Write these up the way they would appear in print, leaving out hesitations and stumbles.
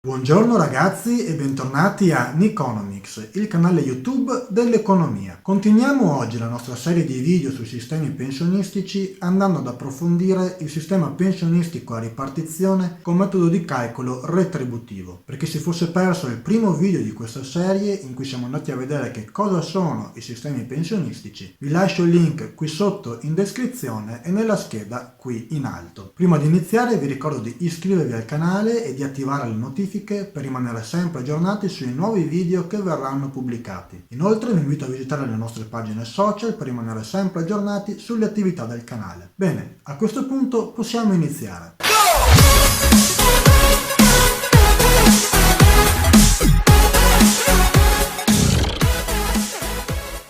Buongiorno ragazzi e bentornati a Niconomics, il canale YouTube dell'economia. Continuiamo oggi la nostra serie di video sui sistemi pensionistici andando ad approfondire il sistema pensionistico a ripartizione con metodo di calcolo retributivo. Per chi si fosse perso il primo video di questa serie in cui siamo andati a vedere che cosa sono i sistemi pensionistici, vi lascio il link qui sotto in descrizione e nella scheda qui in alto. Prima di iniziare vi ricordo di iscrivervi al canale e di attivare le notifiche per rimanere sempre aggiornati sui nuovi video che verranno pubblicati. Inoltre vi invito a visitare le nostre pagine social per rimanere sempre aggiornati sulle attività del canale. Bene, a questo punto possiamo iniziare.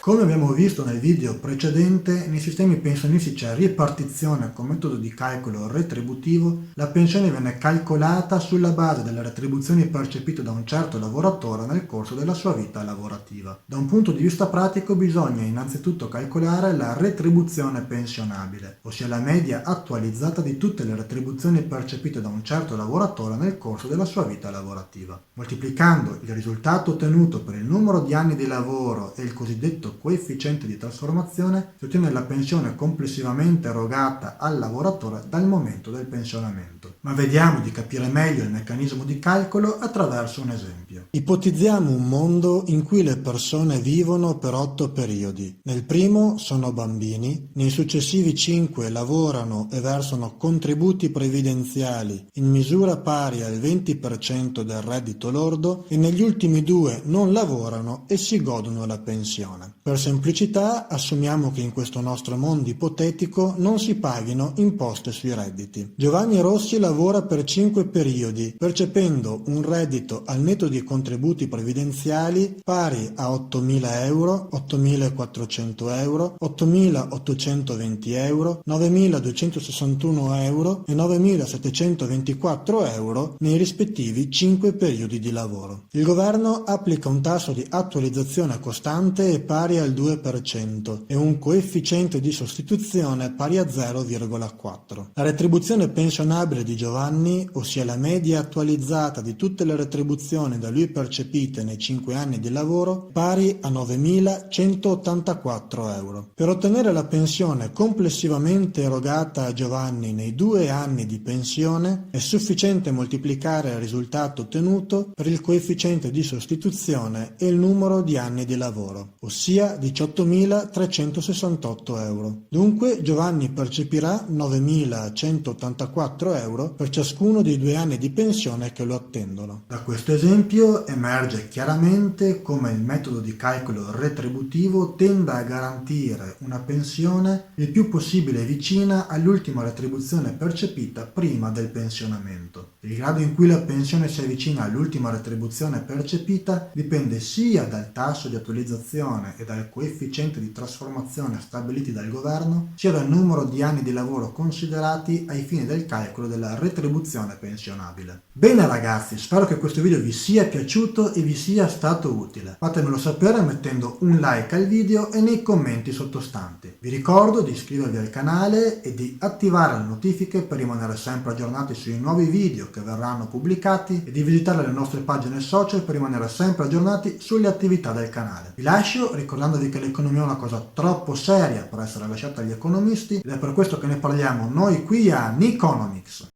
Come abbiamo visto nel video precedente, nei sistemi pensionistici a ripartizione con metodo di calcolo retributivo, la pensione viene calcolata sulla base delle retribuzioni percepite da un certo lavoratore nel corso della sua vita lavorativa. Da un punto di vista pratico bisogna innanzitutto calcolare la retribuzione pensionabile, ossia la media attualizzata di tutte le retribuzioni percepite da un certo lavoratore nel corso della sua vita lavorativa. Moltiplicando il risultato ottenuto per il numero di anni di lavoro e il cosiddetto coefficiente di trasformazione, si ottiene la pensione complessivamente erogata al lavoratore dal momento del pensionamento. Ma vediamo di capire meglio il meccanismo di calcolo attraverso un esempio. Ipotizziamo un mondo in cui le persone vivono per 8 periodi. Nel primo sono bambini, nei successivi 5 lavorano e versano contributi previdenziali in misura pari al 20% del reddito lordo e negli ultimi 2 non lavorano e si godono la pensione. Per semplicità assumiamo che in questo nostro mondo ipotetico non si paghino imposte sui redditi. Giovanni Rossi lavora per 5 periodi, percependo un reddito al netto di contributi previdenziali pari a 8.000 euro, 8.400 euro, 8.820 euro, 9.261 euro e 9.724 euro nei rispettivi 5 periodi di lavoro. Il governo applica un tasso di attualizzazione costante e pari al 2% e un coefficiente di sostituzione pari a 0,4. La retribuzione pensionabile di Giovanni, ossia la media attualizzata di tutte le retribuzioni da lui percepite nei 5 anni di lavoro, pari a 9.184 euro. Per ottenere la pensione complessivamente erogata a Giovanni nei 2 anni di pensione è sufficiente moltiplicare il risultato ottenuto per il coefficiente di sostituzione e il numero di anni di lavoro, ossia 18.368 euro. Dunque Giovanni percepirà 9.184 euro per ciascuno dei 2 anni di pensione che lo attendono. Da questo esempio emerge chiaramente come il metodo di calcolo retributivo tenda a garantire una pensione il più possibile vicina all'ultima retribuzione percepita prima del pensionamento. Il grado in cui la pensione si avvicina all'ultima retribuzione percepita dipende sia dal tasso di attualizzazione e dal coefficiente di trasformazione stabiliti dal governo, sia dal numero di anni di lavoro considerati ai fini del calcolo della retribuzione pensionabile. Bene ragazzi, spero che questo video vi sia piaciuto e vi sia stato utile. Fatemelo sapere mettendo un like al video e nei commenti sottostanti. Vi ricordo di iscrivervi al canale e di attivare le notifiche per rimanere sempre aggiornati sui nuovi video che verranno pubblicati e di visitare le nostre pagine social per rimanere sempre aggiornati sulle attività del canale. Vi lascio ricordandovi che l'economia è una cosa troppo seria per essere lasciata agli economisti ed è per questo che ne parliamo noi qui a Niconomics.